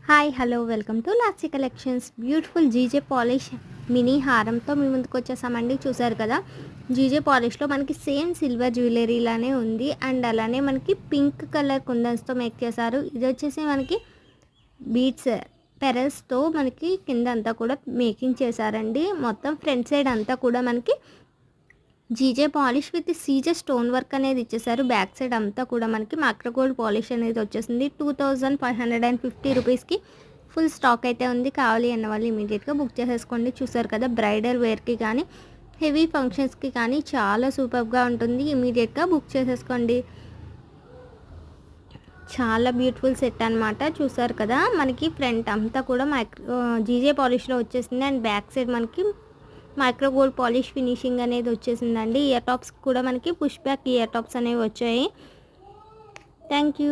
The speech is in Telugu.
Hi hello welcome to Lasya collections. Beautiful GJ polish mini హారంతో మీ ముందుకు వచ్చేసామండి. చూసారు కదా, జీజే పాలిష్లో మనకి సేమ్ సిల్వర్ జ్యువెలరీ లానే ఉంది. అండ్ అలానే మనకి పింక్ కలర్ కుందన్స్తో మేక్ చేశారు. ఇది వచ్చేసి మనకి బీట్స్ పెరల్స్తో మనకి కింద అంతా కూడా మేకింగ్ చేశారండి. మొత్తం ఫ్రంట్ సైడ్ అంతా కూడా మనకి GJ polish with CJ stone work అనేది ఇచ్చేసారు. బ్యాక్ సైడ్ అంతా కూడా మనకి మైక్రో గోల్డ్ పాలిష్ అనేది వచ్చేసింది. 2550 రూపీస్కి ఫుల్ స్టాక్ అయితే ఉంది. కావాలి అన్న వాళ్ళు ఇమీడియట్గా బుక్ చేసేసుకోండి. చూసారు కదా, బ్రైడల్ వేర్కి కానీ హెవీ ఫంక్షన్స్కి కానీ చాలా సూపర్గా ఉంటుంది. ఇమీడియట్గా బుక్ చేసేసుకోండి. చాలా బ్యూటిఫుల్ సెట్ అనమాట. చూసారు కదా, మనకి ఫ్రంట్ అంతా కూడా జీజే పాలిష్లో వచ్చేసింది. అండ్ బ్యాక్ సైడ్ మనకి మైక్రో గోల్డ్ పాలిష్ ఫినిషింగ్ అనేది వచ్చేసిందండి. ఇయర్ టాప్స్ కూడా మనకి పుష్ బ్యాక్ ఇయర్ టాప్స్ అనేవి వచ్చాయి. Thank you.